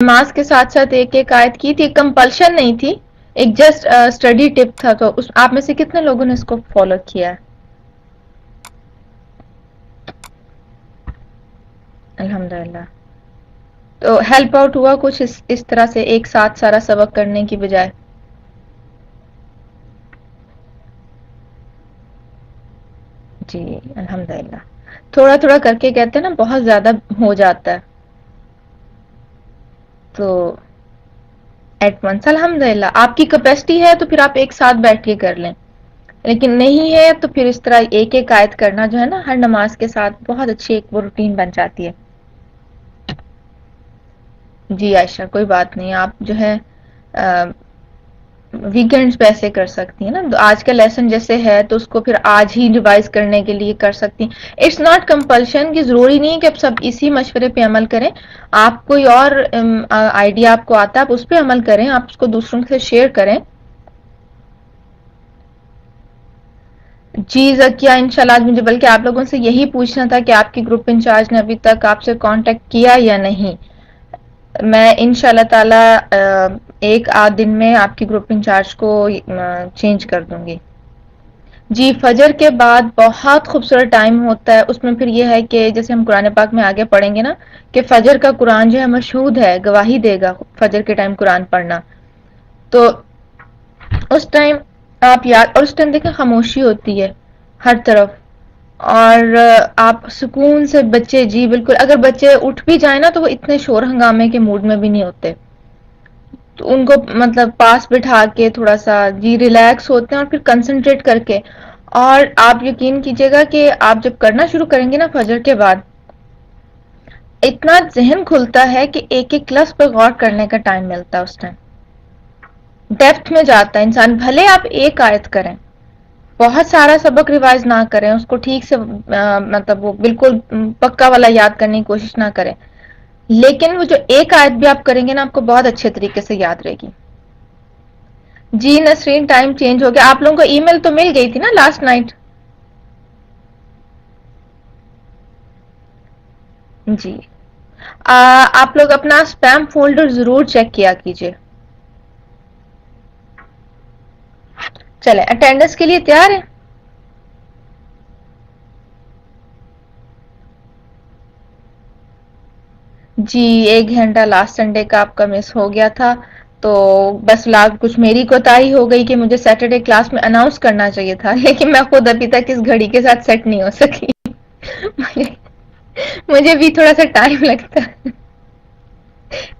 نماز کے ساتھ ساتھ ایک ایک آیت کی تھی. کمپلشن نہیں تھی, ایک جسٹ اسٹڈی ٹپ تھا. تو آپ میں سے کتنے لوگوں نے اس کو فالو کیا ہے؟ الحمدللہ. تو ہیلپ آؤٹ ہوا کچھ اس طرح سے ایک ساتھ سارا سبق کرنے کی بجائے؟ جی الحمدللہ. تھوڑا تھوڑا کر کے کہتے ہیں نا بہت زیادہ ہو جاتا ہے. تو ایٹ ونس الحمدللہ آپ کی کیپیسٹی ہے تو پھر آپ ایک ساتھ بیٹھ کے کر لیں, لیکن نہیں ہے تو پھر اس طرح ایک ایک آیت کرنا جو ہے نا ہر نماز کے ساتھ بہت اچھی ایک وہ روٹین بن جاتی ہے. جی عائشہ کوئی بات نہیں, آپ جو ہے ویکینڈز پہ ایسے کر سکتی ہیں نا. آج کا لیسن جیسے ہے تو اس کو پھر آج ہی ریوائز کرنے کے لیے کر سکتی ہیں. اٹس ناٹ کمپلشن کہ ضروری نہیں ہے کہ آپ سب اسی مشورے پہ عمل کریں. آپ کوئی اور آئیڈیا آپ کو آتا ہے آپ اس پہ عمل کریں, آپ اس کو دوسروں سے شیئر کریں. جی ذکیہ انشاءاللہ آج مجھے بلکہ آپ لوگوں سے یہی پوچھنا تھا کہ آپ کی گروپ انچارج نے ابھی تک آپ سے کانٹیکٹ کیا یا نہیں. میں انشاءاللہ تعالی ایک آدھ دن میں آپ کی گروپ انچارج کو چینج کر دوں گی. جی فجر کے بعد بہت خوبصورت ٹائم ہوتا ہے. اس میں پھر یہ ہے کہ جیسے ہم قرآن پاک میں آگے پڑھیں گے نا کہ فجر کا قرآن جو ہے مشہود ہے, گواہی دے گا فجر کے ٹائم قرآن پڑھنا. تو اس ٹائم آپ یاد, اور اس ٹائم دیکھیں خاموشی ہوتی ہے ہر طرف, اور آپ سکون سے بچے, جی بالکل, اگر بچے اٹھ بھی جائیں نا تو وہ اتنے شور ہنگامے کے موڈ میں بھی نہیں ہوتے. تو ان کو مطلب پاس بٹھا کے تھوڑا سا جی ریلیکس ہوتے ہیں اور پھر کنسنٹریٹ کر کے. اور آپ یقین کیجئے گا کہ آپ جب کرنا شروع کریں گے نا فجر کے بعد اتنا ذہن کھلتا ہے کہ ایک ایک لفظ پہ غور کرنے کا ٹائم ملتا ہے. اس ٹائم ڈیپتھ میں جاتا ہے انسان. بھلے آپ ایک آیت کریں, بہت سارا سبق ریوائز نہ کریں, اس کو ٹھیک سے مطلب وہ بالکل پکا والا یاد کرنے کی کوشش نہ کریں, لیکن وہ جو ایک آیت بھی آپ کریں گے نا آپ کو بہت اچھے طریقے سے یاد رہے گی. جی نسرین ٹائم چینج ہو گیا. آپ لوگوں کو ای میل تو مل گئی تھی نا لاسٹ نائٹ؟ جی آپ لوگ اپنا اسپیم فولڈر ضرور چیک کیا کیجئے. چلیں اٹینڈنس کے لیے تیار ہیں؟ جی 1 گھنٹہ لاسٹ سنڈے کا آپ کا مس ہو گیا تھا. تو بس کچھ میری کوتاہی ہو گئی کہ مجھے سیٹرڈے کلاس میں اناؤنس کرنا چاہیے تھا, لیکن میں خود ابھی تک اس گھڑی کے ساتھ سیٹ نہیں ہو سکی. مجھے بھی تھوڑا سا ٹائم لگتا ہے.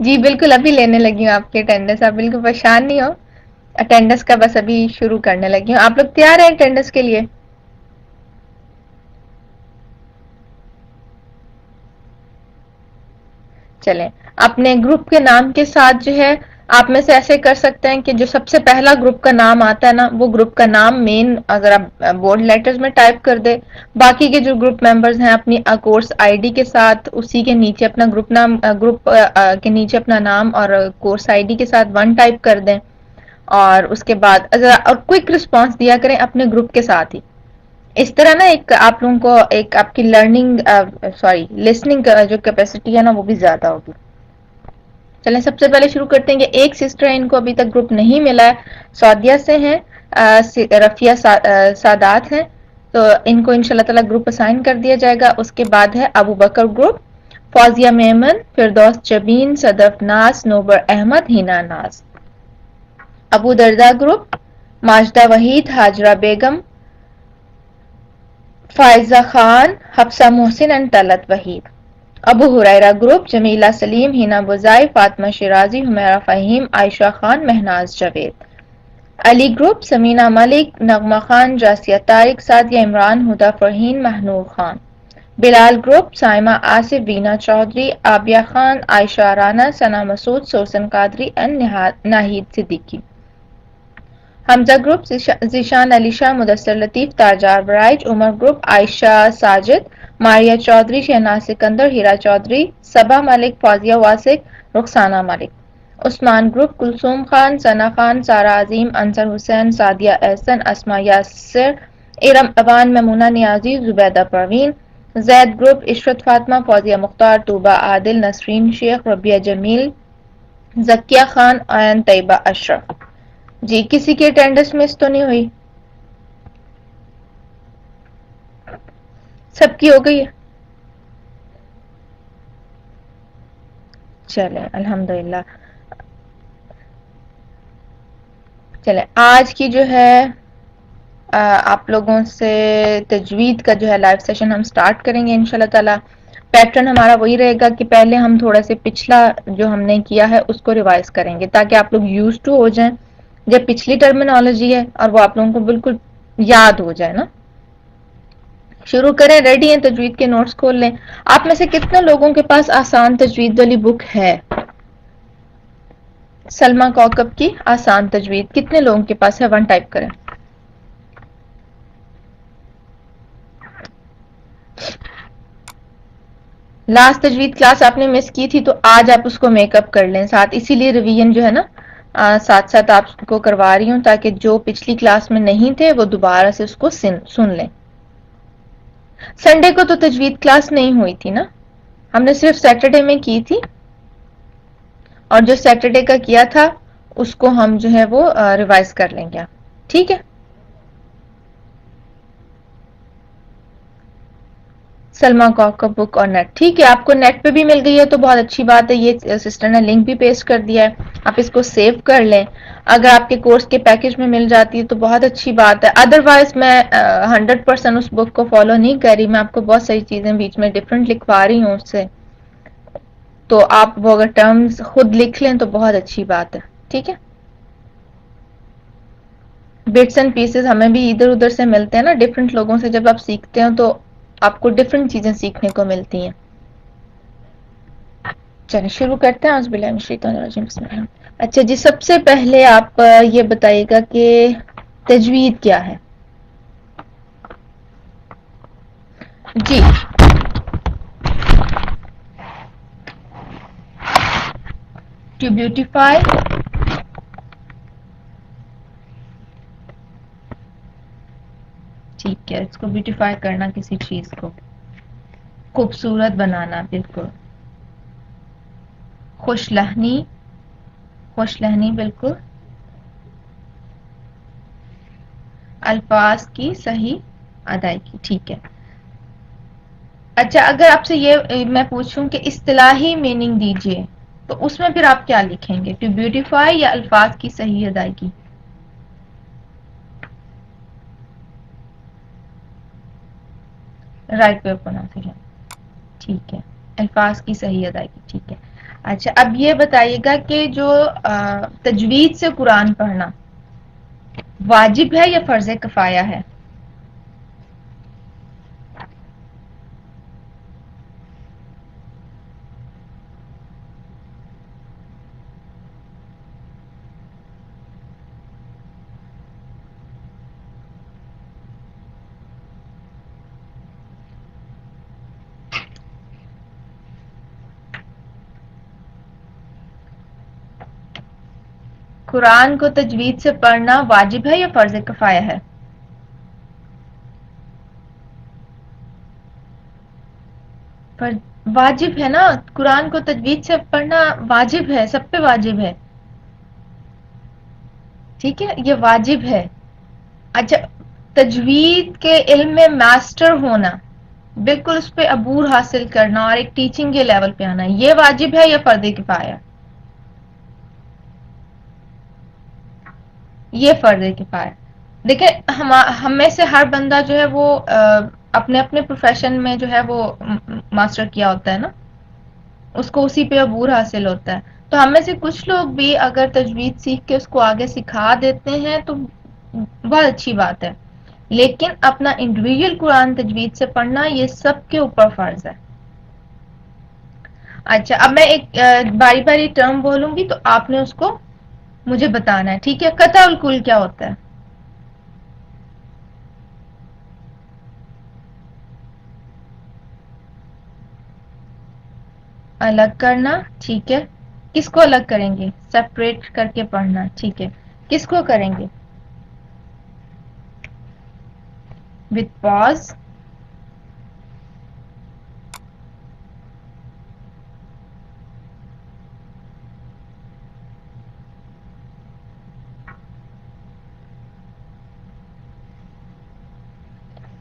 جی بالکل ابھی لینے لگی ہوں آپ کی اٹینڈنس, آپ بالکل پریشان نہیں ہو. اٹینڈنس کا بس ابھی شروع کرنے لگی ہوں. آپ لوگ تیار ہیں اٹینڈنس کے لیے؟ چلیں اپنے گروپ کے نام کے ساتھ جو ہے آپ میں سے ایسے کر سکتے ہیں کہ جو سب سے پہلا گروپ کا نام آتا ہے نا وہ گروپ کا نام مین اگر آپ بورڈ لیٹرز میں ٹائپ کر دے, باقی کے جو گروپ ممبرز ہیں اپنی کورس آئی ڈی کے ساتھ اسی کے نیچے اپنا گروپ کے نیچے اپنا نام اور کورس آئی ڈی کے ساتھ 1 ٹائپ کر دیں, اور اس کے بعد اور کوئک رسپانس دیا کریں اپنے گروپ کے ساتھ ہی. اس طرح نا ایک آپ لوگوں کو ایک آپ کی لرننگ لسننگ جو کیپیسٹی ہے نا وہ بھی زیادہ ہوگی. چلیں سب سے پہلے شروع کرتے ہیں کہ ایک سسٹر ہے, ان کو ابھی تک گروپ نہیں ملا ہے, سعودیہ سے ہیں, رفیہ سادات ہیں, تو ان کو انشاءاللہ تعالی گروپ اسائن کر دیا جائے گا. اس کے بعد ہے Abu Bakr group, Fauzia Memon, Firdous Jabeen, Sadaf Naz, Nobar Ahmed, Hina Naz. Abu Darda group Majida Waheed, Hajra Begum, Faiza Khan, Hafsa Mohsin and Talat Waheed. Abu Huraira group Jamila Saleem, Hina Bizai, Fatima Shirazi, Humaira Faheem, Ayesha Khan, Mehnaz Javed. Ali group Samina Malik, نغمہ Khan, Jasia Tariq, Saadia Imran, Huda Farheen, Mehnoor Khan. Bilal group Saima Asif, Veena Chaudhry, Abia Khan, Ayesha Rana, Sana Masood, Sausan Qadri and Naheed Siddiqui. Hamza group Zeeshan Alisha, Mudassir Latif, تاجار برائج. Umar group Ayesha Sajid, Maria Chaudhry, Shehnaz Sikandar, Hira Chaudhry, Saba Malik, Fauzia Wasiq, Rukhsana Malik. Usman group Kulsoom Khan, Sana Khan, Sara Azeem, Ansar Hussain, Saadia Ahsan, Asma Yasir, Iram Awan, Maimoona Niazi, Zubaida Parveen. Zaid group Ishrat Fatima, Fauzia Mukhtar, Tooba Adil, Nasreen Sheikh, Rabia جمیل, زکیہ خان اور طیبہ اشرف. جی کسی کی اٹینڈنس مس تو نہیں ہوئی؟ سب کی ہو گئی ہے؟ چلے الحمدللہ. چلے آج کی جو ہے آپ لوگوں سے تجوید کا جو ہے لائیو سیشن ہم سٹارٹ کریں گے انشاءاللہ تعالی. پیٹرن ہمارا وہی رہے گا کہ پہلے ہم تھوڑا سے پچھلا جو ہم نے کیا ہے اس کو ریوائز کریں گے تاکہ آپ لوگ یوز ٹو ہو جائیں. جب پچھلی ٹرمینالوجی ہے اور وہ آپ لوگوں کو بالکل یاد ہو جائے نا. شروع کریں. ریڈی ہیں؟ تجوید کے نوٹس کھول لیں. آپ میں سے کتنے لوگوں کے پاس آسان تجوید والی بک ہے؟ سلمہ کوکب کی آسان تجوید کتنے لوگوں کے پاس ہے؟ 1 ٹائپ کریں. لاسٹ تجوید کلاس آپ نے مس کی تھی تو آج آپ اس کو میک اپ کر لیں ساتھ. اسی لیے ریویژن جو ہے نا ساتھ ساتھ آپ کو کروا رہی ہوں تاکہ جو پچھلی کلاس میں نہیں تھے وہ دوبارہ سے اس کو سن لیں. سنڈے کو تو تجوید کلاس نہیں ہوئی تھی نا، ہم نے صرف سیٹرڈے میں کی تھی، اور جو سیٹرڈے کا کیا تھا اس کو ہم جو ہے وہ ریوائز کر لیں گے. ٹھیک ہے. سلما کوکب بک اور نیٹ. ٹھیک ہے، آپ کو نیٹ پہ بھی مل گئی ہے تو بہت اچھی بات ہے. یہ سسٹر نے لنک بھی پیسٹ کر دیا ہے، آپ اس کو سیو کر لیں. اگر آپ کے کورس کے پیکج میں مل جاتی ہے تو بہت اچھی بات ہے. ادروائز میں 100% اس بک کو فالو نہیں کر رہی. میں آپ کو بہت ساری چیزیں بیچ میں ڈفرینٹ لکھوا رہی ہوں اس سے، تو آپ وہ اگر ٹرمز خود لکھ لیں تو بہت اچھی بات ہے. ٹھیک ہے. بٹس اینڈ پیسز ہمیں بھی ادھر ادھر سے ملتے ہیں نا ڈفرینٹ لوگوں سے. جب آپ سیکھتے ہیں تو آپ کو ڈفرینٹ چیزیں سیکھنے کو ملتی ہیں. چلیں شروع کرتے ہیں. اعوذ باللہ من الشیطان الرجیم. بسم اللہ. اچھا جی، سب سے پہلے آپ یہ بتائیے گا کہ تجوید کیا ہے؟ جی ٹو بیوٹیفائی ٹھیک ہے، اس کو بیوٹیفائی کرنا، کسی چیز کو خوبصورت بنانا. بالکل. خوش لہنی. خوش لہنی بالکل. الفاظ کی صحیح ادائیگی. ٹھیک ہے. اچھا اگر آپ سے یہ میں پوچھوں کہ اصطلاحی میننگ دیجئے تو اس میں پھر آپ کیا لکھیں گے؟ ٹو بیوٹیفائی یا الفاظ کی صحیح ادائیگی؟ Right way pronunciation. ٹھیک ہے. الفاظ کی صحیح ادائیگی. ٹھیک ہے. اچھا اب یہ بتائیے گا کہ جو تجوید سے قرآن پڑھنا واجب ہے یا فرض کفایہ ہے؟ قرآن کو تجوید سے پڑھنا واجب ہے یا فرض کفایہ ہے؟ واجب ہے نا. قرآن کو تجوید سے پڑھنا واجب ہے، سب پہ واجب ہے. ٹھیک ہے، یہ واجب ہے. اچھا تجوید کے علم میں ماسٹر ہونا، بالکل اس پہ عبور حاصل کرنا اور ایک ٹیچنگ کے لیول پہ آنا، یہ واجب ہے یا فرض کفایہ؟ یہ فرض کفایہ. دیکھیں ہم میں سے ہر بندہ جو ہے وہ اپنے اپنے پروفیشن میں جو ہے وہ ماسٹر کیا ہوتا ہے نا، اس کو اسی پہ عبور حاصل ہوتا ہے. تو ہم میں سے کچھ لوگ بھی اگر تجوید سیکھ کے اس کو آگے سکھا دیتے ہیں تو بہت اچھی بات ہے، لیکن اپنا انڈیویجول قرآن تجوید سے پڑھنا یہ سب کے اوپر فرض ہے. اچھا اب میں ایک باری باری ٹرم بولوں گی تو آپ نے اس کو مجھے بتانا ہے. ٹھیک ہے. قطع الکل کیا ہوتا ہے؟ الگ کرنا. ٹھیک ہے. کس کو الگ کریں گے؟ سیپریٹ کر کے پڑھنا. ٹھیک ہے. کس کو کریں گے؟ وتھ پاز.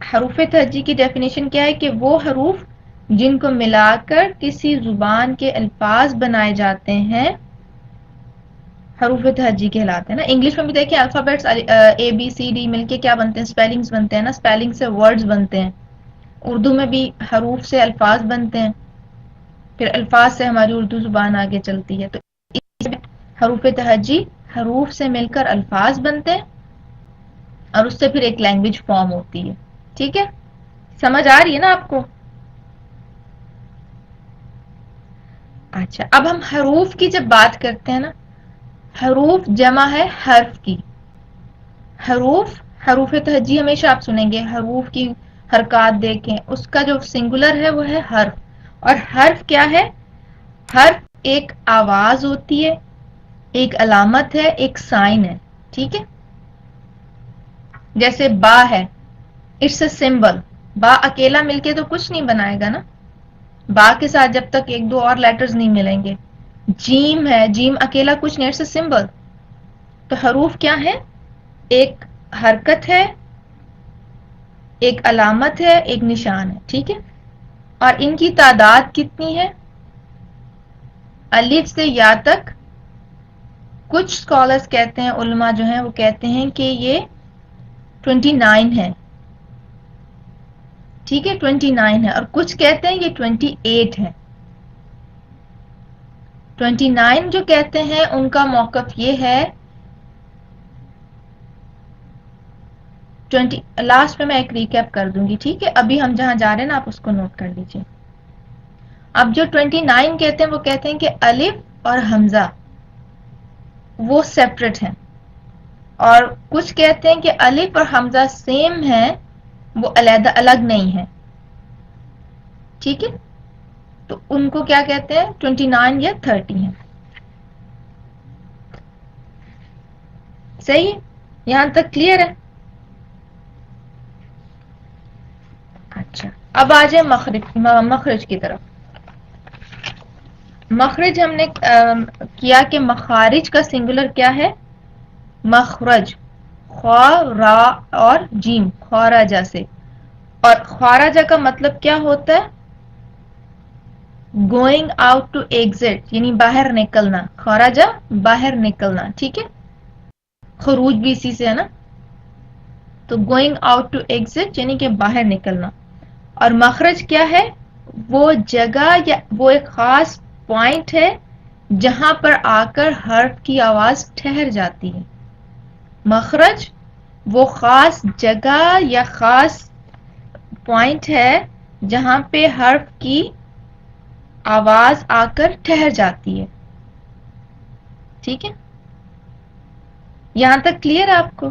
حروف تہجی کی ڈیفینیشن کیا ہے کہ وہ حروف جن کو ملا کر کسی زبان کے الفاظ بنائے جاتے ہیں حروف تہجی کہلاتے ہیں نا. انگلش میں بھی دیکھیں alphabets A B C D مل کے کیا بنتے ہیں, سپیلنگز بنتے ہیں نا, سپیلنگ سے ورڈز بنتے ہیں. اردو میں بھی حروف سے الفاظ بنتے ہیں, پھر الفاظ سے ہماری اردو زبان آگے چلتی ہے. تو حروف تہجی حروف سے مل کر الفاظ بنتے ہیں اور اس سے پھر ایک لینگویج فارم ہوتی ہے. ٹھیک ہے, سمجھ آ رہی ہے نا آپ کو؟ اچھا, اب ہم حروف کی جب بات کرتے ہیں نا, حروف جمع ہے حرف کی. حروف تہجی ہمیشہ آپ سنیں گے, حروف کی حرکات دیکھیں, اس کا جو سنگولر ہے وہ ہے حرف. اور حرف کیا ہے؟ حرف ایک آواز ہوتی ہے, ایک علامت ہے, ایک سائن ہے. ٹھیک ہے, جیسے با ہے, اٹس اے سمبل. با اکیلا مل کے تو کچھ نہیں بنائے گا نا, با کے ساتھ جب تک ایک دو اور لیٹرز نہیں ملیں گے. جیم ہے, جیم اکیلا کچھ نہیں, اٹس اے سمبل. تو حروف کیا ہے؟ ایک حرکت ہے, ایک علامت ہے, ایک نشان ہے. ٹھیک ہے, اور ان کی تعداد کتنی ہے؟ الف سے یا تک. کچھ اسکالرز کہتے ہیں, علماء جو ہیں وہ کہتے ہیں کہ یہ 29 ہے. ٹھیک ہے, 29 ہے. اور کچھ کہتے ہیں یہ 28 ہے. 29 جو کہتے ہیں ان کا موقف یہ ہے, لاسٹ میں ایک ریکیپ کر دوں گی. ٹھیک ہے, ابھی ہم جہاں جا رہے ہیں نا آپ اس کو نوٹ کر لیجئے. اب جو 29 کہتے ہیں وہ کہتے ہیں کہ الف اور حمزہ وہ سیپریٹ ہیں, اور کچھ کہتے ہیں کہ الف اور حمزہ سیم ہیں, وہ علیحدہ الگ نہیں ہے. ٹھیک ہے, تو ان کو کیا کہتے ہیں, 29 یا 30 ہیں. صحیح ہے, یہاں تک کلیئر ہے؟ اچھا, اب آ جائے مخرج کی طرف. مخرج ہم نے کیا کہ مخارج کا سنگولر کیا ہے؟ مخرج. خا را اور جیم, خارجہ سے. اور خارجہ کا مطلب کیا ہوتا ہے؟ گوئنگ آؤٹ ٹو ایگزٹ, یعنی باہر نکلنا. خارجہ باہر نکلنا. ٹھیک ہے, خروج بھی اسی سے ہے نا. تو گوئنگ آؤٹ ٹو ایگزٹ یعنی کہ باہر نکلنا. اور مخرج کیا ہے؟ وہ جگہ یا وہ ایک خاص پوائنٹ ہے جہاں پر آ کر حرف کی آواز ٹھہر جاتی ہے. مخرج وہ خاص جگہ یا خاص پوائنٹ ہے جہاں پہ حرف کی آواز آ کر ٹھہر جاتی ہے. ٹھیک ہے, یہاں تک کلیئر ہے آپ کو؟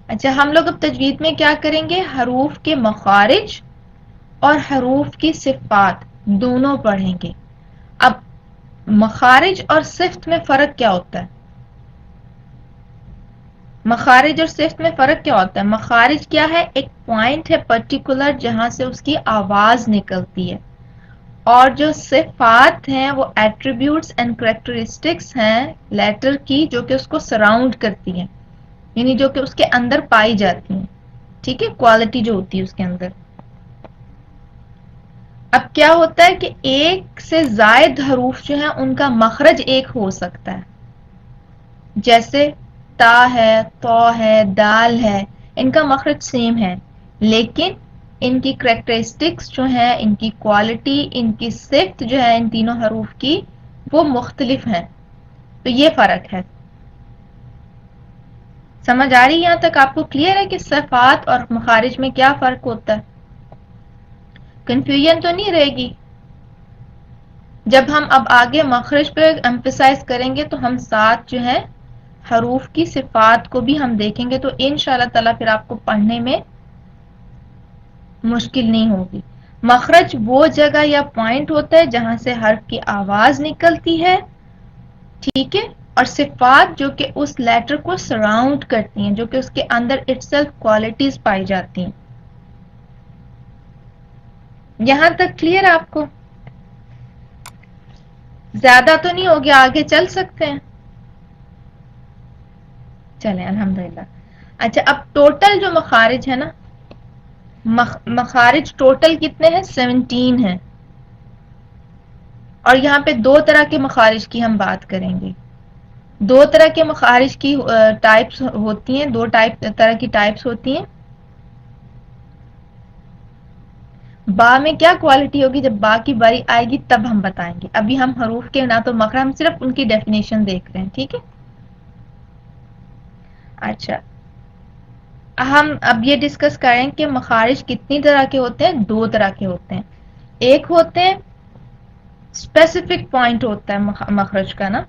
اچھا, ہم لوگ اب تجوید میں کیا کریں گے, حروف کے مخارج اور حروف کی صفات دونوں پڑھیں گے. اب مخارج اور صفت میں فرق کیا ہوتا ہے؟ مخارج اور صفت میں فرق کیا ہوتا ہے؟ مخارج کیا ہے؟ ایک پوائنٹ ہے پرٹیکولر جہاں سے اس کی آواز نکلتی ہے. اور جو صفات ہیں وہ ایٹریبیوٹس اینڈ کریکٹرسٹکس ہیں لیٹر کی, جو کہ اس کو سراؤنڈ کرتی ہیں, یعنی جو کہ اس کے اندر پائی جاتی ہیں. ٹھیک ہے, کوالٹی جو ہوتی ہے اس کے اندر. اب کیا ہوتا ہے کہ ایک سے زائد حروف جو ہیں ان کا مخرج ایک ہو سکتا ہے, جیسے تا ہے, تو ہے, دال ہے, ان کا مخرج سیم ہے, لیکن ان کی کریکٹرسٹکس جو ہیں, ان کی کوالٹی, ان کی صفت جو ہے ان تینوں حروف کی وہ مختلف ہیں. تو یہ فرق ہے. سمجھ آ رہی یہاں تک آپ کو؟ کلیئر ہے کہ صفات اور مخارج میں کیا فرق ہوتا ہے؟ کنفیوژن تو نہیں رہے گی؟ جب ہم اب آگے مخرج پہ ایمفسائز کریں گے تو ہم ساتھ جو ہے حروف کی صفات کو بھی ہم دیکھیں گے, تو انشاءاللہ تعالی پھر آپ کو پڑھنے میں مشکل نہیں ہوگی. مخرج وہ جگہ یا پوائنٹ ہوتا ہے جہاں سے حرف کی آواز نکلتی ہے. ٹھیک ہے, اور صفات جو کہ اس لیٹر کو سراؤنڈ کرتی ہیں, جو کہ اس کے اندر اٹ سیلف کوالٹیز پائی جاتی ہیں. یہاں تک کلیئر آپ کو؟ زیادہ تو نہیں ہو گیا, آگے چل سکتے ہیں؟ چلیں الحمدللہ. اچھا اب ٹوٹل جو مخارج ہے نا، مخارج ٹوٹل کتنے ہیں؟ 17 ہیں. اور یہاں پہ دو طرح کے مخارج کی ہم بات کریں گے. دو طرح کے مخارج کی ٹائپس ہوتی ہیں، دو طرح کی ٹائپس ہوتی ہیں. با میں کیا کوالٹی ہوگی؟ جب با کی باری آئے گی تب ہم بتائیں گے. ابھی ہم حروف کے نہ تو مخرج، ہم صرف ان کی ڈیفینیشن دیکھ رہے ہیں. ٹھیک ہے. اچھا ہم اب یہ ڈسکس کریں کہ مخارج کتنی طرح کے ہوتے ہیں؟ دو طرح کے ہوتے ہیں. ایک ہوتے ہیں اسپیسیفک پوائنٹ ہوتا ہے مخرج کا نا،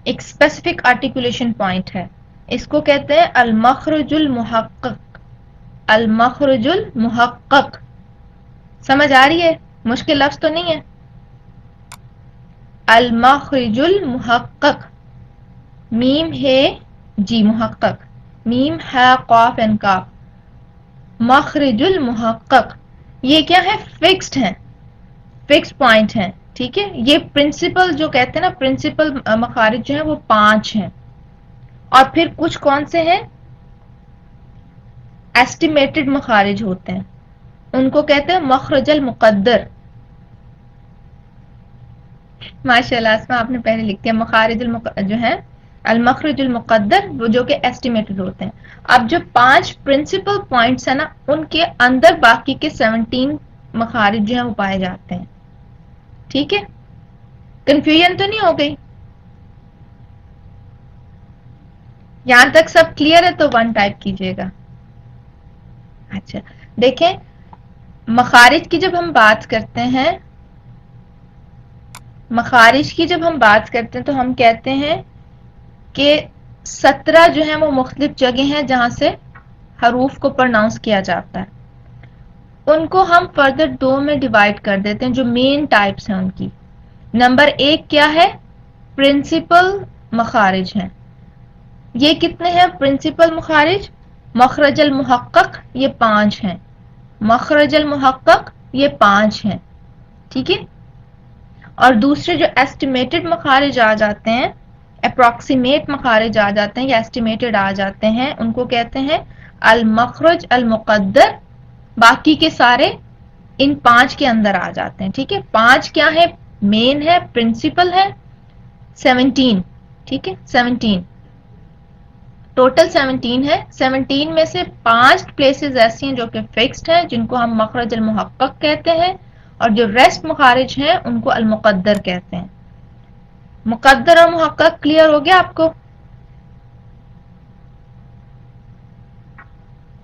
ایک اسپیسیفک آرٹیکولیشن پوائنٹ ہے، اس کو کہتے ہیں المخرج المحقق. المخرج المحقق سمجھ آ رہی ہے؟ مشکل لفظ تو نہیں ہے. المخرج المحقق، میم ہے جی محقق، میم ہے قاف این کاف، مخرج المحقق. یہ کیا ہے؟ فکسڈ ہے، فکس پوائنٹ ہے. ٹھیک ہے. یہ پرنسپل جو کہتے ہیں نا، پرنسپل مخارج جو ہیں وہ 5 ہیں. اور پھر کچھ کون سے ہیں؟ ایسٹیمیٹڈ مخارج ہوتے ہیں، ان کو کہتے ہیں مخرج المقدر. ماشاء اللہ اسما آپ نے پہلے لکھ دیا. مخارج جو ہے المخرج المقدر، وہ جو کہ ایسٹیمیٹڈ ہوتے ہیں. اب جو 5 پرنسپل پوائنٹس ہیں نا، ان کے اندر باقی کے 17 مخارج جو ہیں وہ پائے جاتے ہیں. ٹھیک ہے. کنفیوژن تو نہیں ہو گئی؟ یہاں تک سب کلیئر ہے تو 1 ٹائپ کیجئے گا. اچھا دیکھیں، مخارج کی جب ہم بات کرتے ہیں، مخارج کی جب ہم بات کرتے ہیں تو ہم کہتے ہیں کہ 17 جو ہیں وہ مختلف جگہ ہیں جہاں سے حروف کو پروناؤنس کیا جاتا ہے. ان کو ہم فردر 2 میں ڈیوائڈ کر دیتے ہیں جو مین ٹائپس ہیں ان کی. نمبر 1 کیا ہے؟ پرنسپل مخارج ہیں. یہ کتنے ہیں پرنسپل مخارج؟ مخرج المحقق یہ 5 ہیں، مخرج المحقق یہ 5 ہیں. ٹھیک ہے. اور دوسرے جو ایسٹیمیٹڈ مخارج آ جاتے ہیں، اپروکسیمیٹ مخارج آ جاتے ہیں یا ایسٹیمیٹڈ آ جاتے ہیں، ان کو کہتے ہیں المخرج المقدر. باقی کے سارے ان 5 کے اندر آ جاتے ہیں. ٹھیک ہے. 5 کیا ہے؟ مین ہے، پرنسپل ہے. 17 ٹھیک ہے، 17 ٹوٹل 17 ہے. 17 میں سے 5 پلیسز ایسی ہیں جو کہ فکسڈ ہیں، جن کو ہم مخرج المحقق کہتے ہیں، اور جو ریسٹ مخارج ہیں ان کو المقدر کہتے ہیں. مقدر اور محقق کلیئر ہو گیا آپ کو؟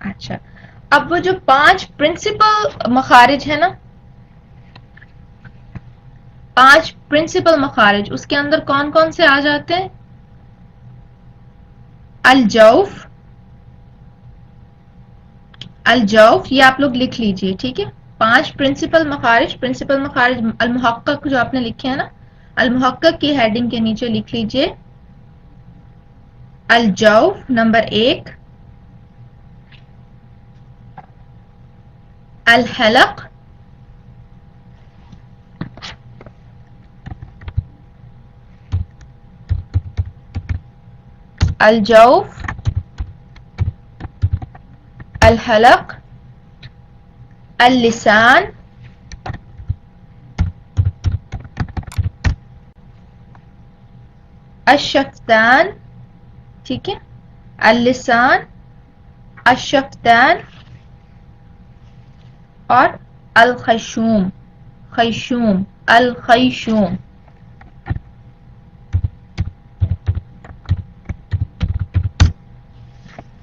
اچھا اب وہ جو 5 پرنسپل مخارج ہیں نا، 5 پرنسپل مخارج، اس کے اندر کون کون سے آ جاتے ہیں؟ الجوف، الجوف یہ آپ لوگ لکھ لیجئے. ٹھیک ہے. 5 پرنسپل مخارج، پرنسپل مخارج المحقق جو آپ نے لکھے ہیں نا، المحقق کی ہیڈنگ کے نیچے لکھ لیجئے الجوف نمبر 1، الحلق، الجوف، الحلق، اللسان، الشفتان. ٹھیک ہے. اللسان، الشفتان اور الخیشوم، خیشوم، الخیشوم.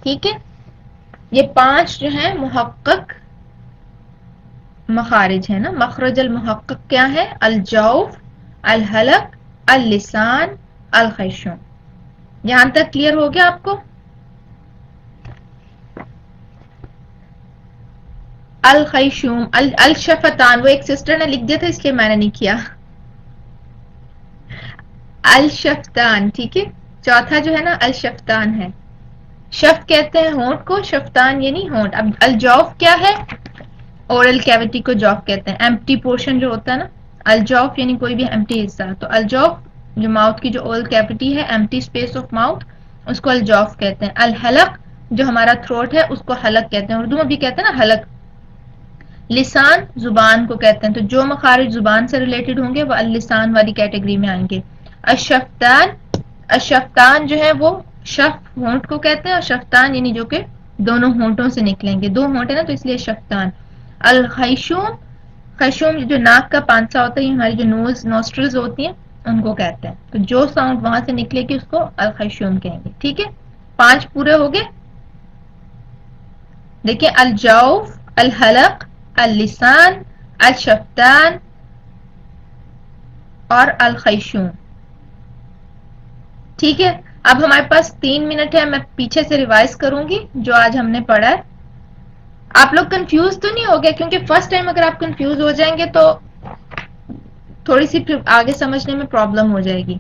ٹھیک ہے. یہ 5 جو ہیں محقق مخارج ہیں نا. مخرج المحقق کیا ہے؟ الجوف، الحلق، اللسان، الخیشوم. یہاں تک کلیئر ہو گیا آپ کو؟ الخیشوم، الشفتان وہ ایک سسٹر نے لکھ دیا تھا اس لیے میں نے نہیں کیا. الشفتان. ٹھیک ہے. چوتھا جو ہے نا الشفتان ہے. شفت کہتے ہیں ہونٹ کو، شفتان یہ نہیں ہونٹ. اب الجوف کیا ہے؟ اورل کیویٹی کو جوف کہتے ہیں، ایمپٹی پورشن جو ہوتا ہے نا. الجوف یعنی کوئی بھی ایمپٹی حصہ. تو الجوف جو ماؤتھ کی جو اورل کیویٹی ہے، ایمپٹی اسپیس آف ماؤتھ، اس کو الجوف کہتے ہیں. الحلق جو ہمارا تھروٹ ہے اس کو حلق کہتے ہیں، اردو میں بھی کہتے ہیں نا حلق. لسان زبان کو کہتے ہیں، تو جو مخارج زبان سے ریلیٹڈ ہوں گے وہ اللسان والی کیٹیگری میں آئیں گے. الشفتان، الشفتان جو ہے وہ شف ہونٹ کو کہتے ہیں، اور شفتان یعنی جو کہ دونوں ہونٹوں سے نکلیں گے، دو ہونٹ ہے نا تو اس لیے شفتان. الخیشوم، خیشوم جو ناک کا پانسا ہوتا ہے، ہماری جو نوسٹرلز ہوتی ہیں ان کو کہتے ہیں، تو جو ساؤنڈ وہاں سے نکلے گی اس کو الخیشوم کہیں گے. ٹھیک ہے، 5 پورے ہو گئے. دیکھیں الجوف، الحلق، اللسان، الشفتان اور الخیشوم. ٹھیک ہے، اب ہمارے پاس 3 منٹ ہے، میں پیچھے سے ریوائز کروں گی جو آج ہم نے پڑھا ہے. آپ لوگ کنفیوز تو نہیں ہو گئے؟ کیونکہ فرسٹ ٹائم اگر آپ کنفیوز ہو جائیں گے تو تھوڑی سی آگے سمجھنے میں پرابلم ہو جائے گی.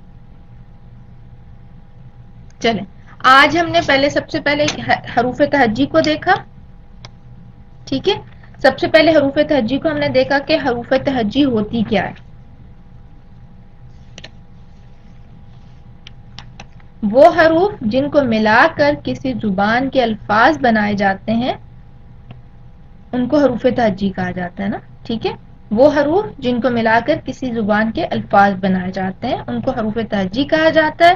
چلیں، آج ہم نے سب سے پہلے حروف تہجی کو دیکھا. ٹھیک ہے، سب سے پہلے حروف تہجی کو ہم نے دیکھا کہ حروف تہجی ہوتی کیا ہے. وہ حروف جن کو ملا کر کسی زبان کے الفاظ بنائے جاتے ہیں ان کو حروف تہجی کہا جاتا ہے نا. ٹھیک ہے، وہ حروف جن کو ملا کر کسی زبان کے الفاظ بنائے جاتے ہیں ان کو حروف تہجی کہا جاتا ہے.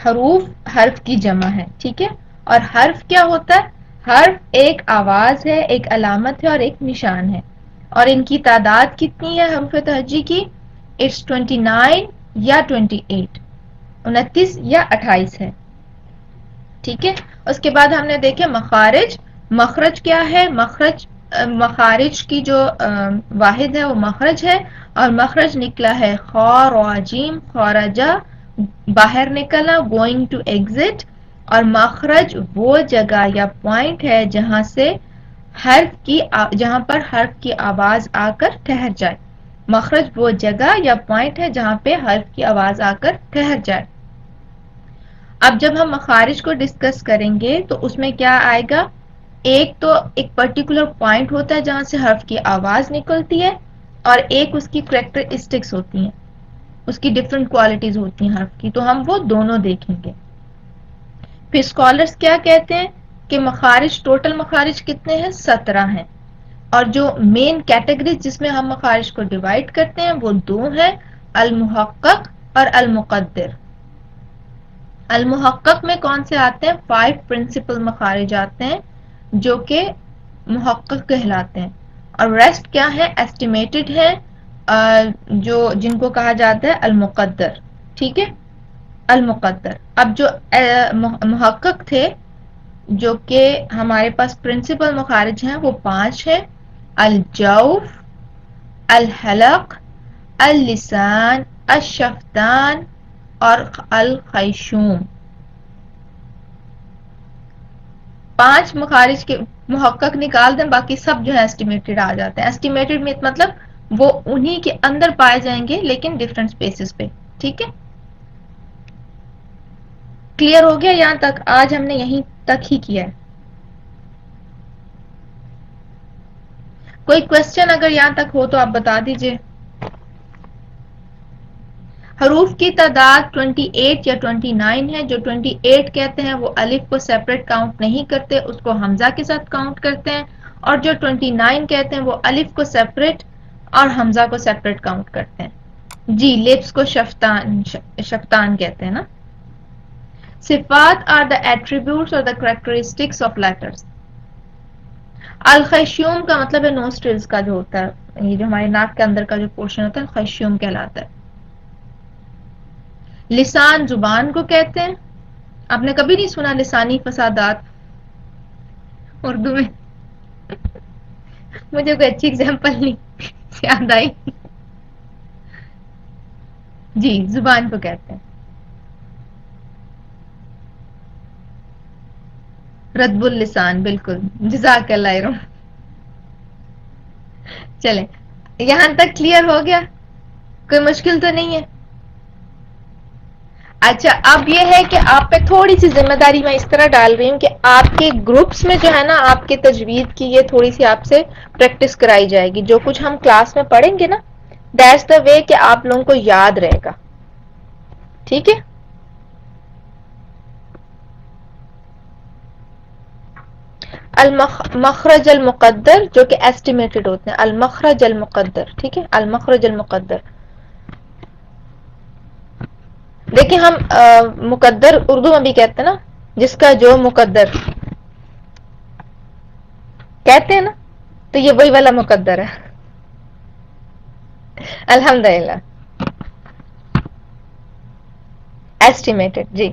حروف حرف کی جمع ہے. ٹھیک ہے، اور حرف کیا ہوتا ہے؟ حرف ایک آواز ہے، ایک علامت ہے اور ایک نشان ہے. اور ان کی تعداد کتنی ہے حروف تہجی کی؟ 29 یا 28، 29 یا 28 ہے. ٹھیک ہے، اس کے بعد ہم نے دیکھے مخارج. مخرج کیا ہے؟ مخارج کی جو واحد ہے وہ مخرج ہے، اور مخرج نکلا ہے خا را جیم، خارجہ باہر نکلنا، گوئنگ ٹو ایگزٹ. اور مخرج وہ جگہ یا پوائنٹ ہے جہاں پر حرف کی آواز آ کر ٹھہر جائے. مخرج وہ جگہ یا پوائنٹ ہے جہاں پہ حرف کی آواز آ کر ٹھہر جائے. اب جب ہم مخارج کو ڈسکس کریں گے تو اس میں کیا آئے گا؟ ایک پرٹیکولر پوائنٹ ہوتا ہے جہاں سے حرف کی آواز نکلتی ہے، اور ایک اس کی کریکٹرسٹکس ہوتی ہیں، اس کی ڈفرینٹ کوالٹیز ہوتی ہیں حرف کی، تو ہم وہ دونوں دیکھیں گے. پھر اسکالرز کیا کہتے ہیں کہ مخارج، ٹوٹل مخارج کتنے ہیں؟ 17 ہیں. اور جو مین کیٹیگریز جس میں ہم مخارج کو ڈیوائڈ کرتے ہیں وہ 2 ہیں، المحقق اور المقدر. المحقق میں کون سے آتے ہیں؟ 5 پرنسپل مخارج آتے ہیں جو کہ محقق کہلاتے ہیں، اور ریسٹ کیا ہے؟ ایسٹیمیٹڈ ہے، جن کو کہا جاتا ہے المقدر. ٹھیک ہے، المقدر. اب جو محقق تھے جو کہ ہمارے پاس پرنسپل مخارج ہیں وہ 5 ہیں، الجوف، الحلق، اللسان، الشفتان اور الخیشوم. 5 مخارج کے محقق نکال دیں، باقی سب جو ہے ایسٹیمیٹڈ آ جاتے ہیں. ایسٹیمیٹڈ میں مطلب وہ انہی کے اندر پائے جائیں گے لیکن ڈفرنٹ سپیسز پہ. ٹھیک ہے، کلیئر ہو گیا یہاں تک؟ آج ہم نے یہیں تک ہی کیا ہے. کوئی کوشچن اگر یہاں تک ہو تو آپ بتا دیجئے. حروف کی تعداد 28 یا 29 ہے. جو 28 کہتے ہیں وہ الف کو سیپریٹ کاؤنٹ نہیں کرتے، اس کو حمزہ کے ساتھ کاؤنٹ کرتے ہیں، اور جو 29 کہتے ہیں وہ الف کو سیپریٹ اور حمزہ کو سیپریٹ کاؤنٹ کرتے ہیں. جی، لپس کو شفتان کہتے ہیں نا. صفات are the attributes or the characteristics of letters. الخیشوم کا مطلب ہے نوسٹرلز کا جو ہوتا ہے، یہ جو ہمارے ناک کے اندر کا جو پورشن ہوتا ہے خیشوم کہلاتا ہے. لسان زبان کو کہتے ہیں. آپ نے کبھی نہیں سنا لسانی فسادات اردو میں؟ مجھے کوئی اچھی اگزامپل نہیں یاد آئی. جی، زبان کو کہتے ہیں. ردب اللسان، بالکل، جزاک اللہ خیر. چلیں، یہاں تک کلیئر ہو گیا؟ کوئی مشکل تو نہیں ہے؟ اچھا، اب یہ ہے کہ آپ پہ تھوڑی سی ذمہ داری میں اس طرح ڈال رہی ہوں کہ آپ کے گروپس میں جو ہے نا آپ کے تجوید کی یہ تھوڑی سی آپ سے پریکٹس کرائی جائے گی. جو کچھ ہم کلاس میں پڑھیں گے نا دیٹس دا وے کہ آپ لوگوں کو یاد رہے گا. ٹھیک ہے، المخرج المقدر جو کہ ایسٹیمیٹڈ ہوتے ہیں، المخرج المقدر، ٹھیک ہے، المخرج المقدر. دیکھیں ہم مقدر اردو میں بھی کہتے ہیں نا، جس کا جو مقدر کہتے ہیں نا، تو یہ وہی والا مقدر ہے. الحمدللہ ایسٹیمیٹڈ. جی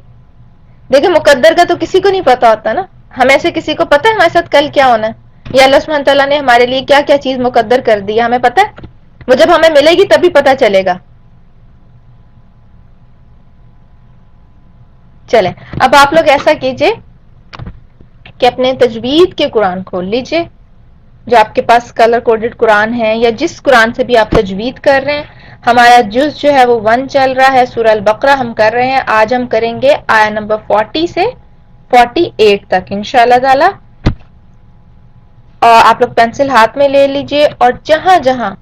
دیکھیں مقدر کا تو کسی کو نہیں پتا ہوتا نا، ہمیں سے کسی کو پتا ہے ہمارے ساتھ کل کیا ہونا ہے، یا اللہ سبحانہ تعالیٰ نے ہمارے لیے کیا کیا چیز مقدر کر دی ہے، ہمیں پتا ہے؟ وہ جب ہمیں ملے گی تبھی پتا چلے گا. چلیں اب آپ لوگ ایسا کیجئے کہ اپنے تجوید کے قرآن کھول لیجئے، جو آپ کے پاس کلر کوڈڈ قرآن ہے، یا جس قرآن سے بھی آپ تجوید کر رہے ہیں. ہمارا جز جو ہے وہ 1 چل رہا ہے، سورہ البقرہ ہم کر رہے ہیں. آج ہم کریں گے آیہ نمبر 40 سے 48 تک انشاءاللہ تعالی. اور آپ لوگ پینسل ہاتھ میں لے لیجئے، اور جہاں جہاں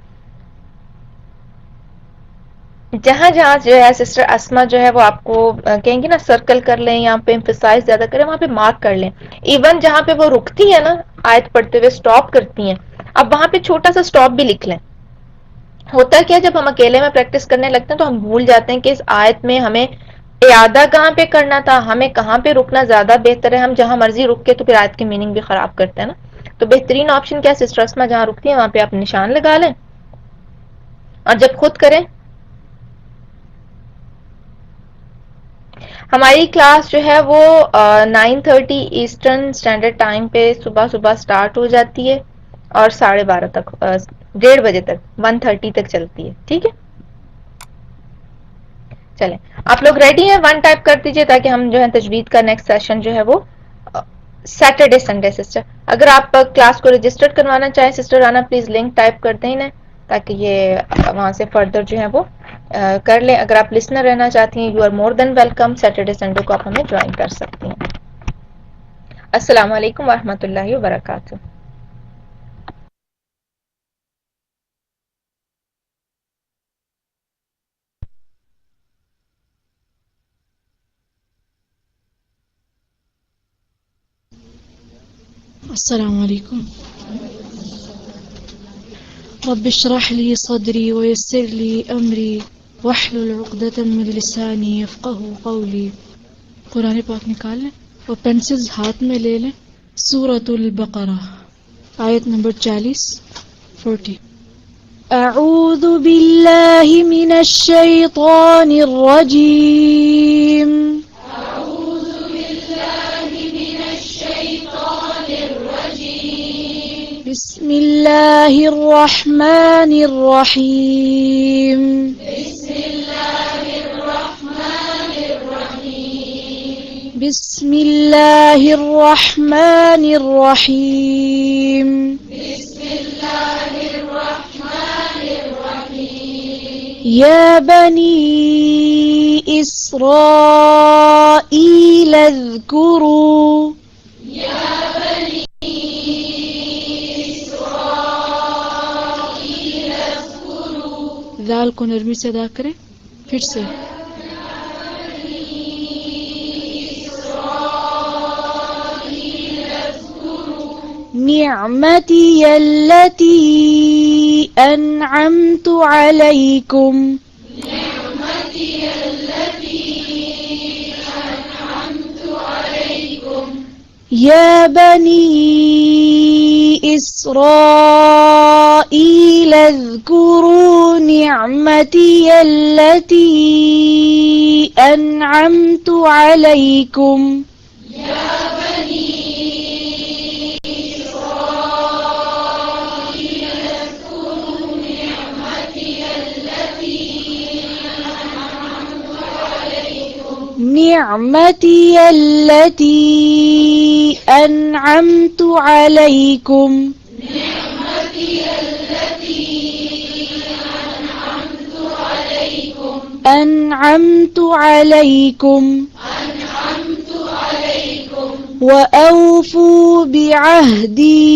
جو ہے سسٹر اسما جو ہے وہ آپ کو کہیں گی نا سرکل کر لیں، یہاں پہ ایمفسائز زیادہ کریں، وہاں پہ مارک کر لیں. ایون جہاں پہ وہ رکتی ہے نا آیت پڑھتے ہوئے سٹاپ کرتی ہیں، اب وہاں پہ چھوٹا سا سٹاپ بھی لکھ لیں. ہوتا کیا جب ہم اکیلے میں پریکٹس کرنے لگتے ہیں تو ہم بھول جاتے ہیں کہ اس آیت میں ہمیں اعادہ کہاں پہ کرنا تھا، ہمیں کہاں پہ رکنا زیادہ بہتر ہے. ہم جہاں مرضی رک کے تو پھر آیت کی میننگ بھی خراب کرتے ہیں نا. تو بہترین آپشن کیا سسٹر اسما، جہاں رکتی ہیں وہاں پہ آپ نشان لگا لیں، اور جب خود کریں. ہماری کلاس جو ہے وہ 9:30 ایسٹرن اسٹینڈرڈ ٹائم پہ صبح صبح سٹارٹ ہو جاتی ہے، اور 12:30 تک 1:30 بجے تک 1:30 تک چلتی ہے. ٹھیک ہے چلیں آپ لوگ ریڈی ہیں؟ 1 ٹائپ کر دیجئے تاکہ ہم جو ہے تجوید کا نیکسٹ سیشن جو ہے وہ سیٹرڈے سنڈے. سسٹر اگر آپ کلاس کو رجسٹر کروانا چاہیں sister Rana please link type کر دیں انہیں، تاکہ یہ وہاں سے فردر جو ہے وہ کر لیں. اگر آپ لسنر رہنا چاہتی ہیں you are more than welcome, Saturday Sunday کو آپ ہمیں جوائن کر سکتی ہیں. السلام علیکم ورحمۃ اللہ وبرکاتہ. السلام علیکم. رب اشرح لي صدري ويسر لي امري واحلل عقدة من لساني يفقهوا قولي. قرآن پاک نکال لیں اور پینسلز ہاتھ میں لے لیں. سورۃ البقرہ آیت نمبر 40. اعوذ باللہ من الشیطان الرجیم. بسم اللہ الرحمن الرحیم. بسم اللہ الرحمن الرحیم. یا بنی اسرائیل اذکروا. ذال کو نرمی سے ادا کریں. پھر سے نعمتی التی انعمت علیکم. یا بنی اسرائیل اذکروا نعمتی التی انعمت علیکم. نعمتی التی انعمت علیکم. انعمت علیکم. وأوفوا بعهدي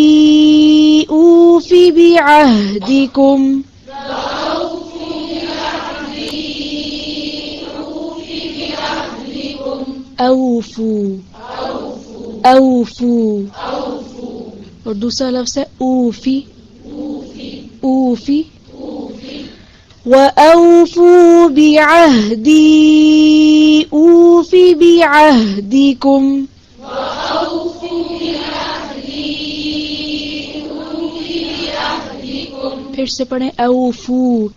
أوف بعهدكم. أوفوا. أوفوا. اور دوسرا لفظ ہے اوفی، اوفی. وَأَوْفُوا بِعَهْدِي أُوفِ بِعَهْدِكُمْ. پھر سے پڑھیں اوفو،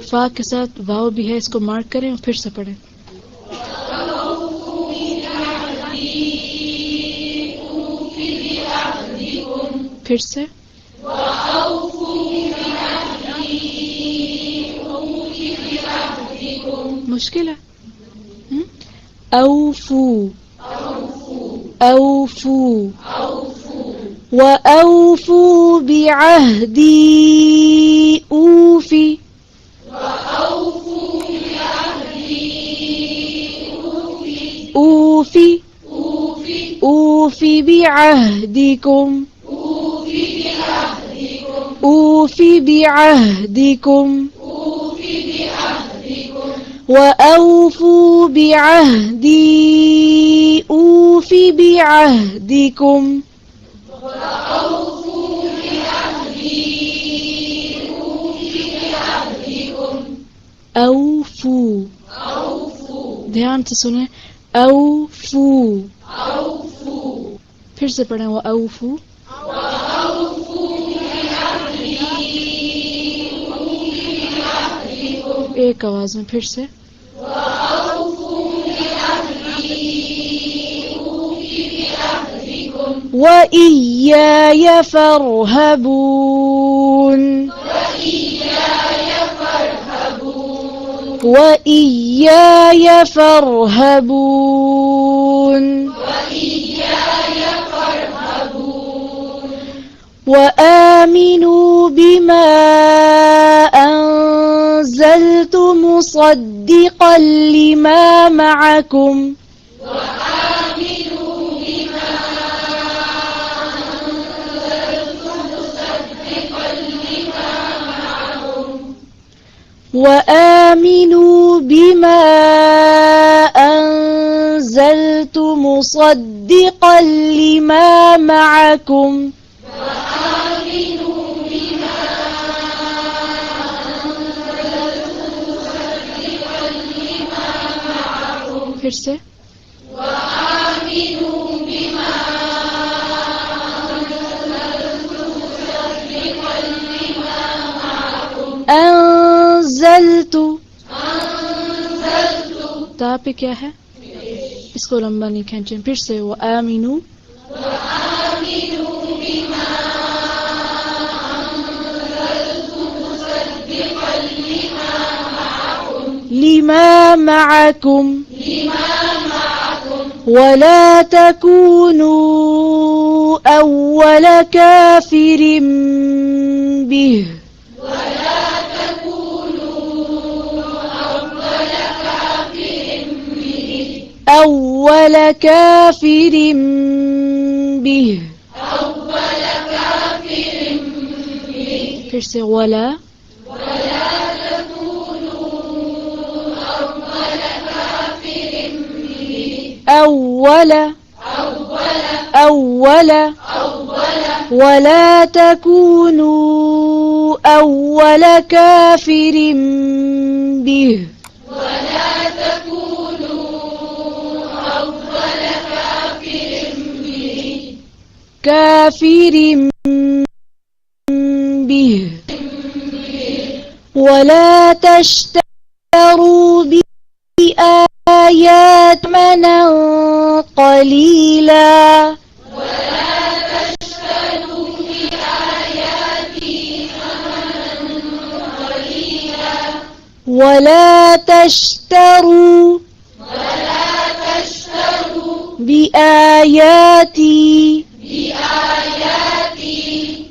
فا کے ساتھ واو بھی ہے، اس کو مارک کریں اور پھر سے پڑھیں. پھر سے مشکل ہے. اوفو، اوفو. وَأَوْفُوا بِعَهْدِي أُوفِ. أُوفِ أُوفِ بِعَهْدِكُمْ. أُوفِ بِعَهْدِكُمْ. وَأَوْفُوا بِعَهْدِي أُوفِ بِعَهْدِكُمْ. اوفو، دھیان سے سنیں، اوفو. پھر سے پڑھیں وہ اوفو. ایک آواز میں پھر سے. وَإِيَّايَ فَارْهَبُونِ. وَإِيَّايَ فَارْهَبُونِ. وَآمِنُوا بِمَا أَنزَلْتُ مُصَدِّقًا لِمَا مَعَكُمْ. وَآمِنُوا بِمَا أَنزَلْتُ مُصَدِّقًا لِمَا مَعَكُمْ. پھر سے. انزلت، تا پہ کیا ہے؟ اس کو لمبا نہیں کھینچیں. پھر سے وآمنوا. لما معكم ولا تكونوا أول كافر به. أول كافر به. پھر سے ولا. أول أول ولا تكونوا أول كافر به. كافر به. ولا تشتروا بآيات ثمنا قليلا. ولا تشتروا بآياتي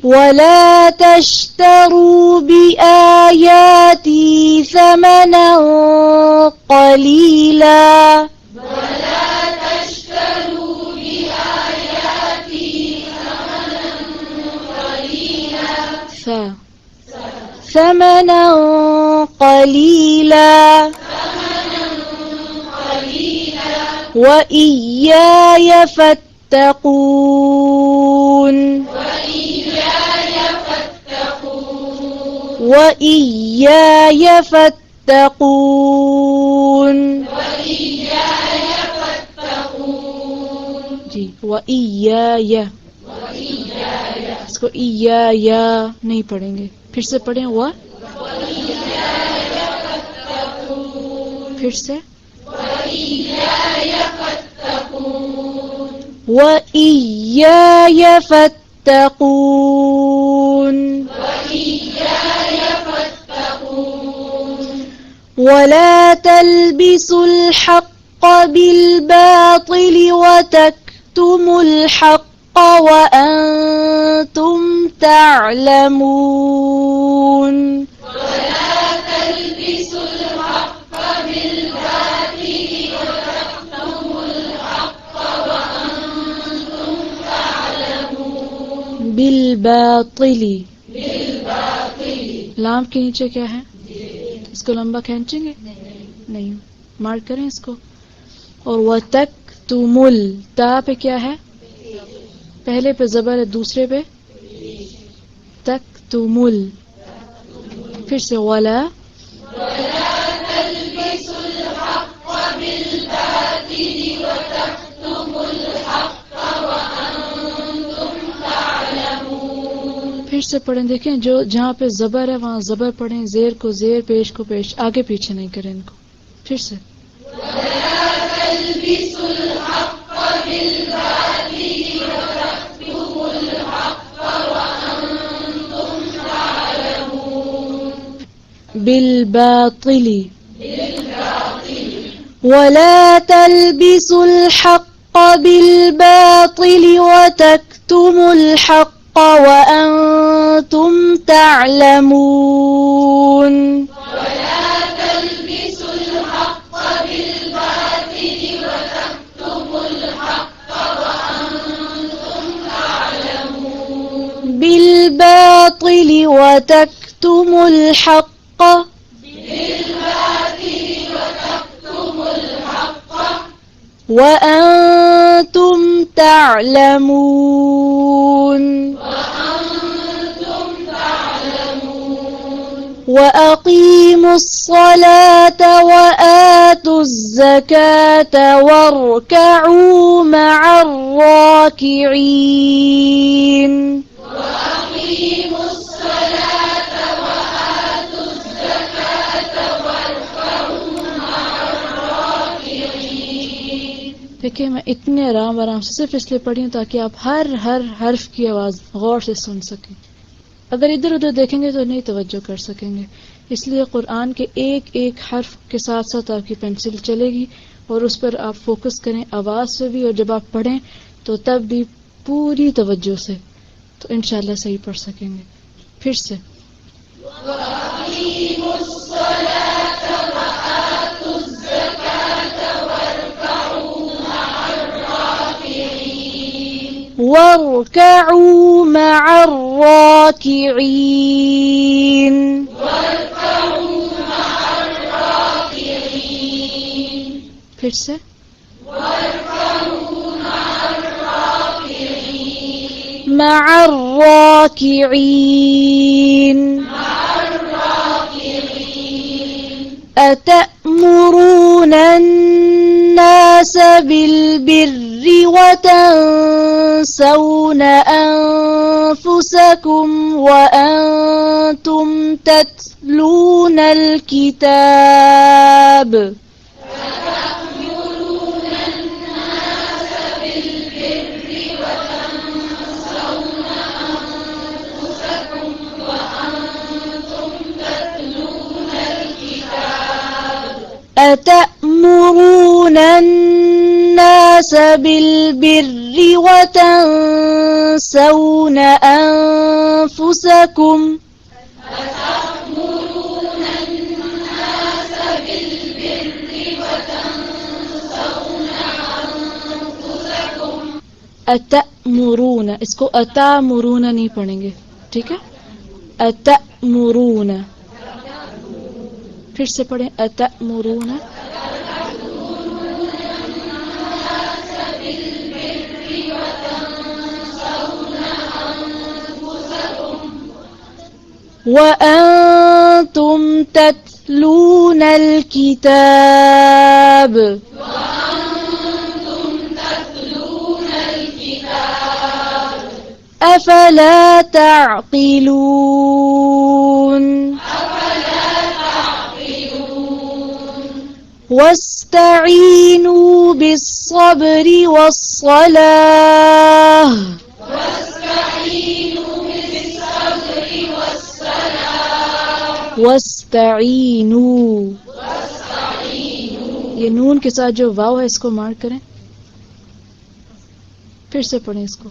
ولا تشتروا بآياتي ثمنا قليلا. ثمنا قليلا. وإياي فاتقون وإياي فاتقون جی وإياي اس کو إيايا نہیں پڑھیں گے. پھر سے پڑھیں و پھر سے وإياي فاتقون ولا تلبسوا الحق بالباطل وتكتموا الحق وأنتم تعلمون بالباطل لام کے نیچے کیا ہے؟ اس کو لمبا کھینچیں گے نہیں، مارک کریں اس کو. اور وَتَكْتُمُ تا پہ کیا ہے؟ پہلے پہ زبر ہے، دوسرے پہ تکتمل. پھر سے ولا پھر سے پڑھیں. دیکھیں جو جہاں پہ زبر ہے وہاں زبر پڑھیں، زیر کو زیر، پیش کو پیش، آگے پیچھے نہیں کریں ان کو. پھر سے بالباطل ولا تلبسوا الحق بالباطل وتكتموا الحق وأنتم تعلمون بالباطل وتكتموا الحق وأنتم تعلمون وأقيموا الصلاة وآتوا الزكاة واركعوا مع الراكعين دیکھیں میں اتنے آرام آرام سے صرف اس لیے پڑھی ہوں تاکہ آپ ہر حرف کی آواز غور سے سن سکیں. اگر ادھر ادھر دیکھیں گے تو نہیں توجہ کر سکیں گے. اس لیے قرآن کے ایک ایک حرف کے ساتھ ساتھ آپ کی پینسل چلے گی اور اس پر آپ فوکس کریں آواز سے بھی، اور جب آپ پڑھیں تو تب بھی پوری توجہ سے، تو انشاءاللہ صحیح پڑھ سکیں گے. پھر سے واركعوا مع الراكعين پھر سے مع الراكعين أتأمرون الناس بالبر وتنسون أنفسكم وأنتم تتلون الكتاب أتأمرون الناس بالبر وتنسون أنفسكم أتأمرون اس کو أتأمرون نہیں پڑھیں گے، ٹھیک ہے؟ أتأمرون پھر سے پڑھیں أتأمرون وأنتم تتلون الكتاب أفلا تعقلون واستعينوا بالصبر والصلاة واستعینوا یہ نون کے ساتھ جو واو ہے اس کو مارک کریں. پھر سے پڑھیں اس کو.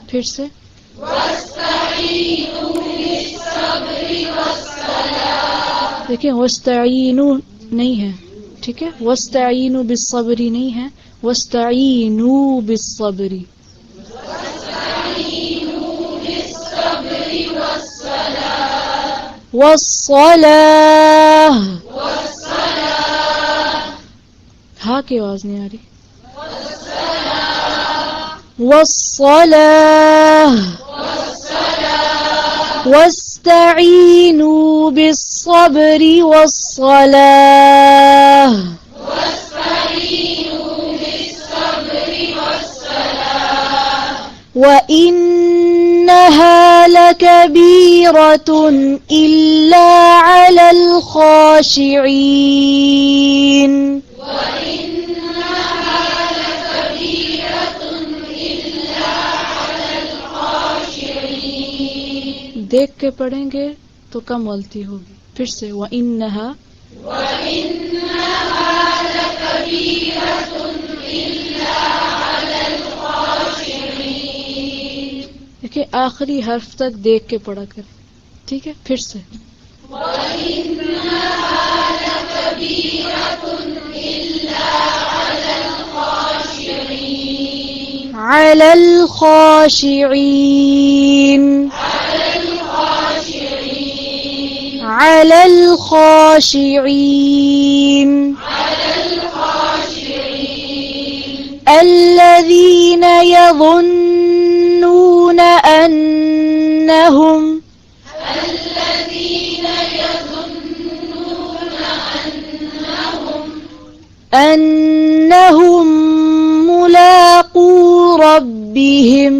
پھر سے. دیکھیں واستعینوا نہیں ہے، ٹھیک ہے، واستعینوا بالصبر نہیں ہے، واستعینوا بالصبر. والصلاة ہاں کی آواز نہیں آ رہی. والصلاة واستعینوا بالصبر والصلاة وإنها لكبيرة إلا على الخاشعين. دیکھ کے پڑھیں گے تو کم غلطی ہوگی. پھر سے وَإِنَّهَا دیکھیں آخری حرف تک دیکھ کے پڑھا کریں، ٹھیک ہے. پھر سے عَلَى الْخَاشِعِينَ عَلَى الْخَاشِعِينَ الَّذِينَ يَظُنُّونَ أَنَّهُمْ ملاقو ربهم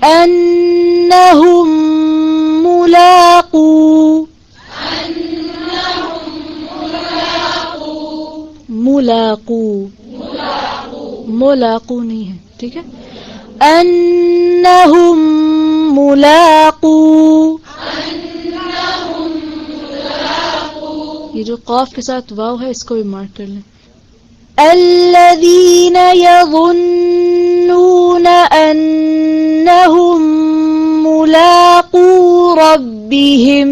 أنهم ملاقو نہیں ہے، ٹھیک ہے. أنهم ملاقو یہ جو قاف کے ساتھ واو ہے اس کو بھی مارک کر لیں. الذین یظنون انہم ملاقو ربہم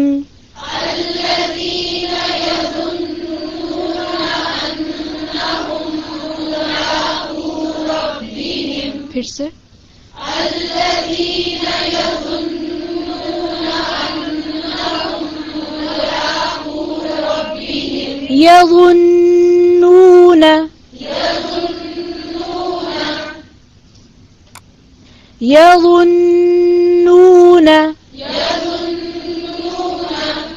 پھر سے یظنون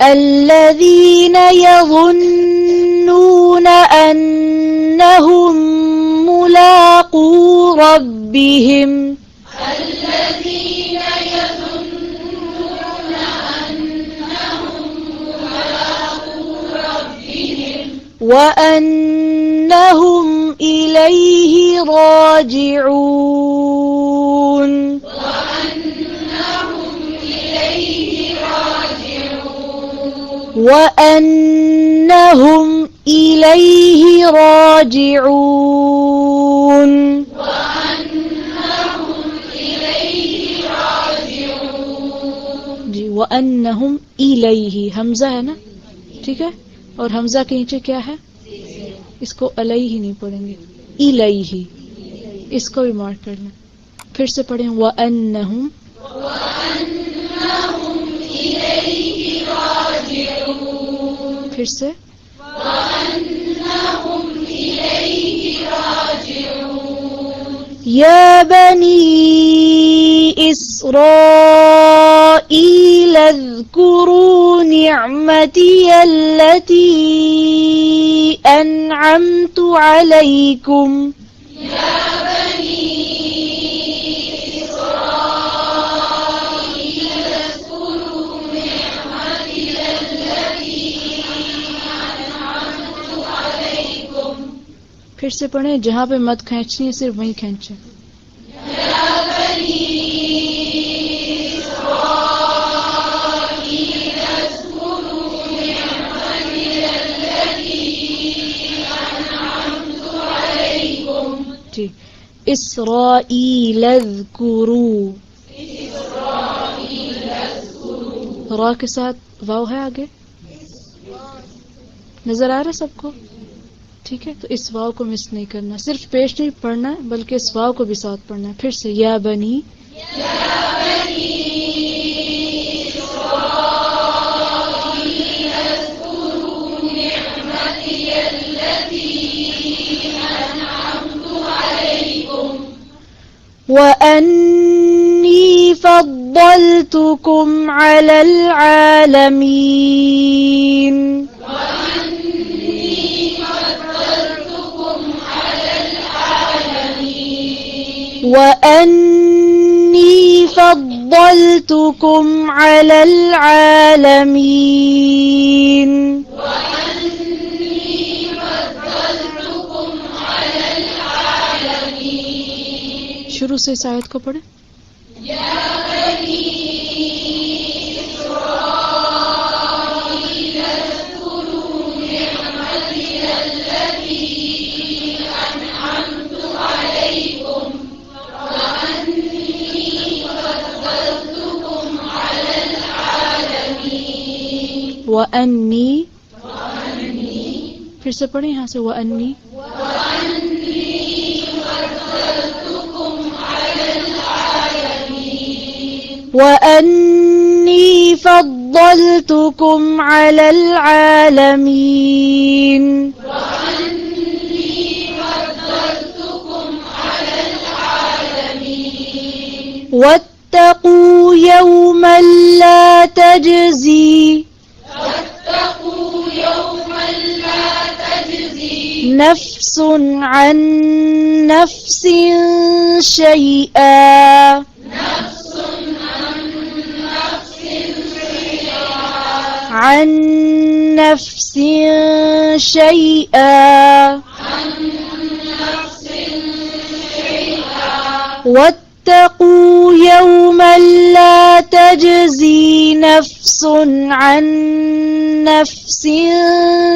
الذین یظنون انہم ملاقو ربہم وَأَنَّهُمْ إِلَيْهِ راجعون. وَأَنَّهُمْ إِلَيْهِ راجعون. جی وَأَنَّهُمْ إِلَيْهِ حمزہ ہے نا، ٹھیک ہے، اور حمزہ کے نیچے کیا ہے، اس کو علیہ نہیں پڑھیں گے، الیہ، اس کو بھی مارک کر لیں. پھر سے پڑھیں وَأَنَّهُمْ پھر سے يا بني إسرائيل اذكروا نعمتي التي أنعمت عليكم پھر سے پڑھیں، جہاں پہ مت کھینچنی ہے صرف وہیں کھینچیں. جی اسرائیل اذکروا، را کے ساتھ واو ہے آگے، نظر آ رہا ہے سب کو؟ ٹھیک ہے، تو اس واو کو مس نہیں کرنا، صرف پیش نہیں پڑھنا ہے بلکہ اس واو کو بھی ساتھ پڑھنا ہے. پھر سے یا بنی، وَأَنِّي فَضَّلْتُكُمْ عَلَى الْعَالَمِينَ. وَأَنِّي فَضَّلْتُكُمْ عَلَى الْعَالَمِينَ. شروع سے اس آیت کو پڑھیں. وَأَنِّي، پھر سے پڑھیں یہاں سے وَأَنِّی، وَأَنِّي فَضَّلْتُكُمْ عَلَى الْعَالَمِينَ. وَاتَّقُوا يَوْمًا لَا تَجْزِي نَفْسٌ عَن نَفْسٍ شَيْئًا عن نفس شيئا واتقوا يوما لا تجزي نفس عن نفس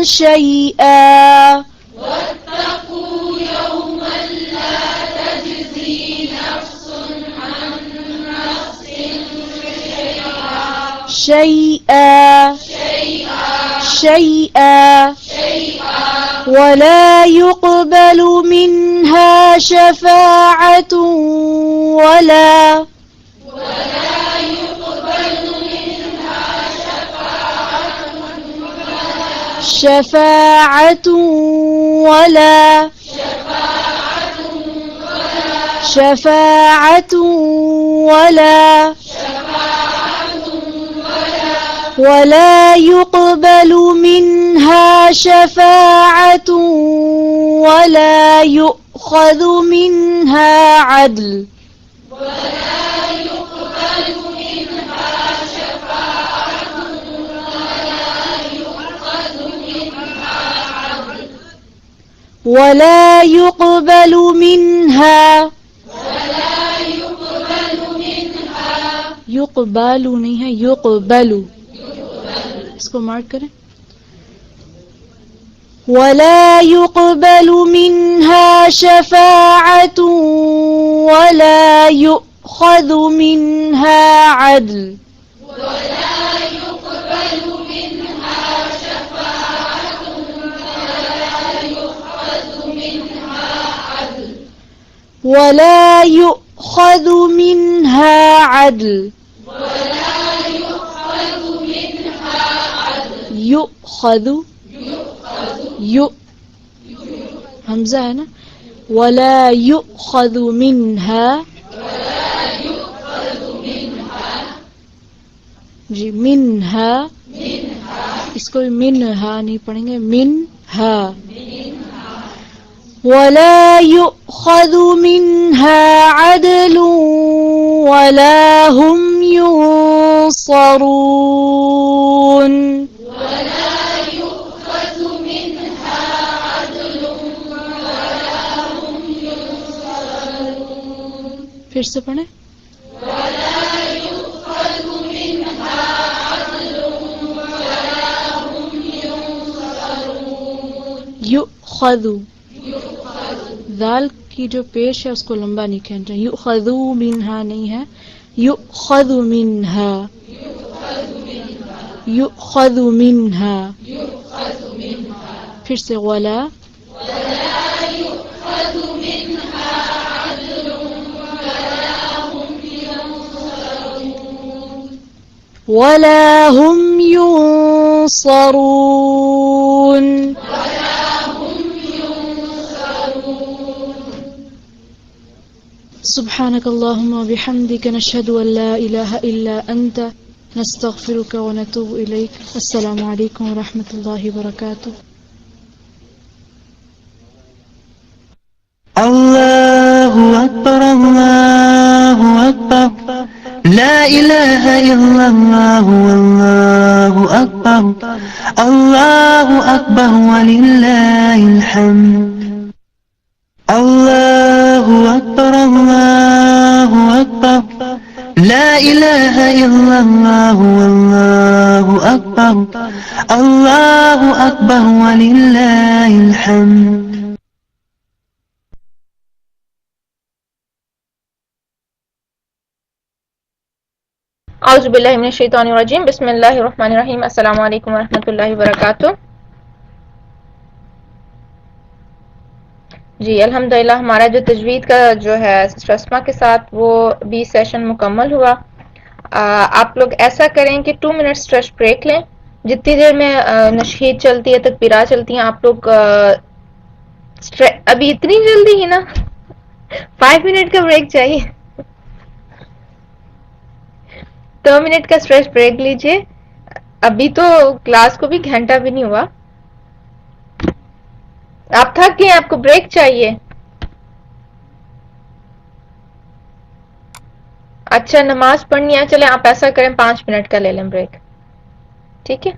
شيئا شيئا ولا يقبل منها شفاعة ولا ولا يقبل منها شفاعة ولا يؤخذ منها عدل ولا يقبل منها يقبل نہیں ہے يقبل، اس کو مارک کریں. ولا يقبل منها شفاعة ولا يؤخذ منها عدل ولا يؤخذ منها عدل يؤخذ حمزہ ہے نا، ولا يؤخذ منها جی منها اس کو منها نہیں پڑھیں گے منها ولا يؤخذ منها عدل ولا هم ينصرون پھر سے پڑھیں یؤخذ ذال کی جو پیش ہے اس کو لمبا نہیں کھینچنا یؤخذ منها نہیں ہے یؤخذ منها یؤخذ منها پھر سے ولا ولا هم ينصرون سبحانك اللهم وبحمدك نشهد أن لا إله إلا أنت نستغفرك ونتوب إليك السلام عليكم ورحمة الله وبركاته الله أكبر الله أكبر لا إله إلا الله والله أكبر الله أكبر ولله الحمد الله أكبر الله أكبر لا إله إلا الله والله أكبر الله أكبر ولله الحمد اعوذ باللہ من الشیطان الرجیم بسم اللہ الرحمن الرحیم السلام علیکم ورحمۃ اللہ وبرکاتہ. جی الحمدللہ ہمارا جو تجوید کا جو ہے رسمہ کے ساتھ وہ بھی سیشن مکمل ہوا. آپ لوگ ایسا کریں کہ 2 منٹ اسٹریچ بریک لیں. جتنی دیر میں نشید چلتی ہے تکبیرات چلتی ہیں آپ لوگ ابھی اتنی جلدی ہی نا 5 منٹ کا بریک چاہیے. 2 منٹ کا اسٹریچ بریک لیجئے. ابھی تو کلاس کو بھی گھنٹہ بھی نہیں ہوا. آپ تھک گئے آپ کو بریک چاہیے. اچھا نماز پڑھنی ہے چلیں آپ ایسا کریں 5 منٹ کا لے لیں بریک. ٹھیک ہے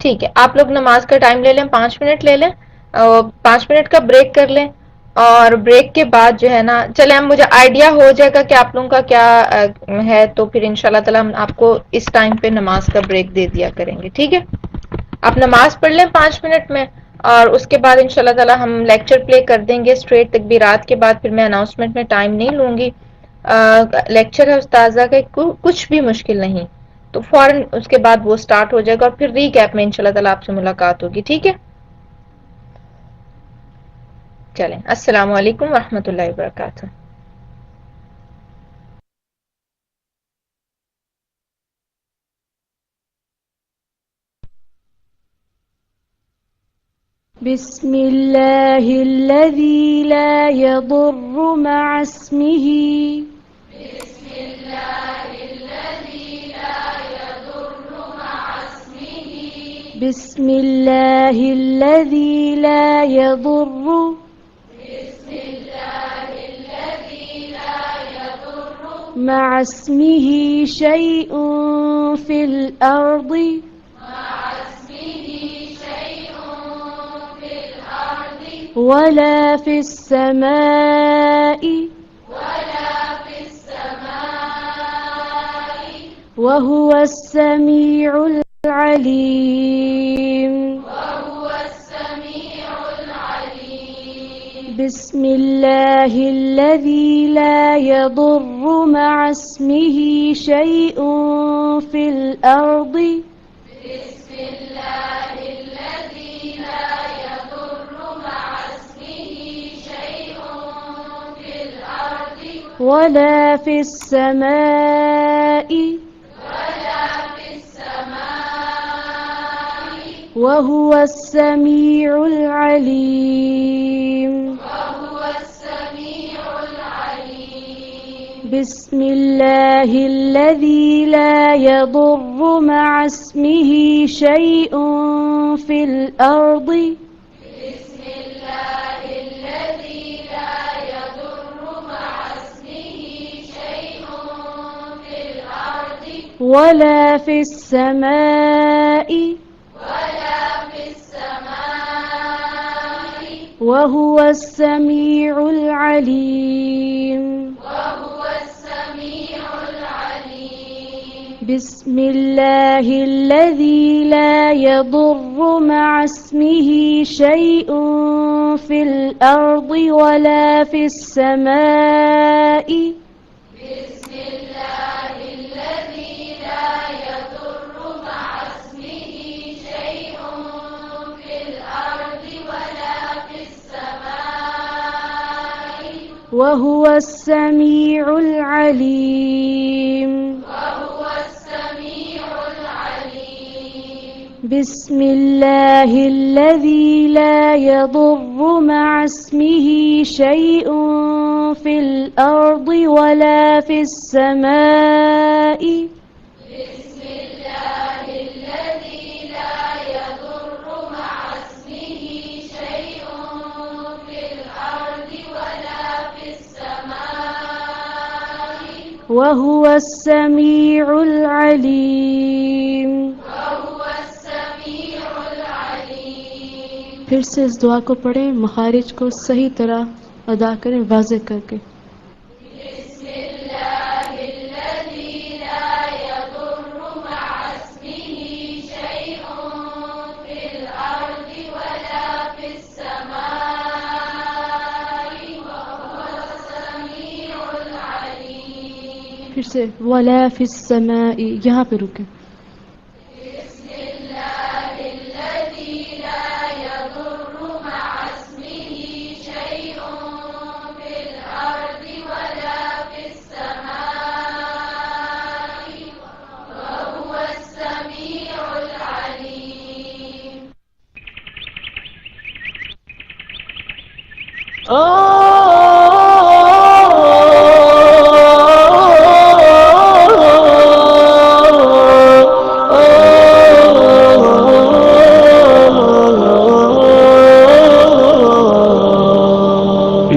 ٹھیک ہے آپ لوگ نماز کا ٹائم لے لیں 5 منٹ لے لیں 5 منٹ کا بریک کر لیں. اور بریک کے بعد جو ہے نا چلیں اب مجھے آئیڈیا ہو جائے گا کہ آپ لوگوں کا کیا ہے تو پھر انشاءاللہ تعالی ہم آپ کو اس ٹائم پہ نماز کا بریک دے دیا کریں گے. ٹھیک ہے آپ نماز پڑھ لیں 5 منٹ میں اور اس کے بعد انشاءاللہ تعالی ہم لیکچر پلے کر دیں گے اسٹریٹ تکبیرات کے بعد. پھر میں اناؤنسمنٹ میں ٹائم نہیں لوں گی. لیکچر ہے استاذہ کا کچھ بھی مشکل نہیں تو فوراً اس کے بعد وہ سٹارٹ ہو جائے گا اور پھر ری کیپ میں انشاءاللہ تعالی آپ سے ملاقات ہوگی. ٹھیک ہے چلیں السلام علیکم ورحمۃ اللہ وبرکاتہ. بسم الله الذي لا يضر مع اسمه بسم الله الذي لا يضر مع اسمه شيء في الأرض ولا في السماء وهو السميع العليم بسم الله الذي لا يضر مع اسمه شيء في الأرض ولا في السماء وهو السميع العليم بسم الله الذي لا يضر مع اسمه شيء في الأرض بسم الله الذي لا يضر مع اسمه شيء في الأرض ولا في السماء وهو السميع العليم بسم الله الذي لا يضر مع اسمه شيء في الأرض ولا في السماء بسم الله الذي لا يضر مع اسمه شيء في الأرض ولا في السماء وهو السميع العليم بسم الله الذي لا يضر مع اسمه شيء في الأرض ولا في السماء بسم الله الذي لا يضر مع اسمه شيء في الأرض ولا في السماء وهو السميع العليم پھر سے اس دعا کو پڑھیں، مخارج کو صحیح طرح ادا کریں، واضح کر کے. بسم الله الذي لا يضر مع اسمه شيء في الأرض ولا في السماء وهو السميع العليم. پھر سے ولا فی السماء، یہاں پہ رکیں.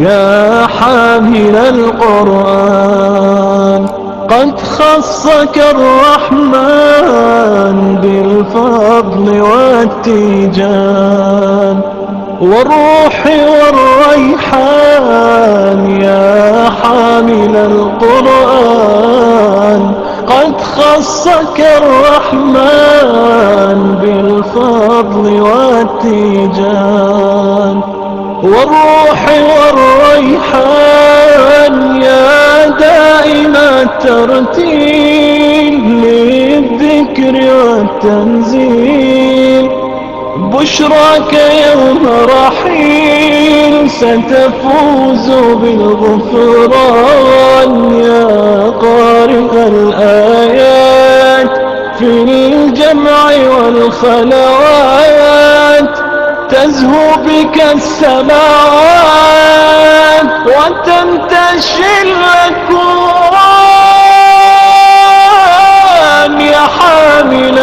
يا حامل القرآن قد خصك الرحمن بالفضل والتيجان والروح والريحان. يا حامل القرآن قد خصك الرحمن بالفضل والتيجان والروح والريحان. يا دائم الترتيل للذكر والتنزيل بشراك يوم رحيل ستفوز بالغفران. يا قارئ الآيات في الجمع والخلوات تزهو بك السماوات وتنتشي الأكوان. يا حامل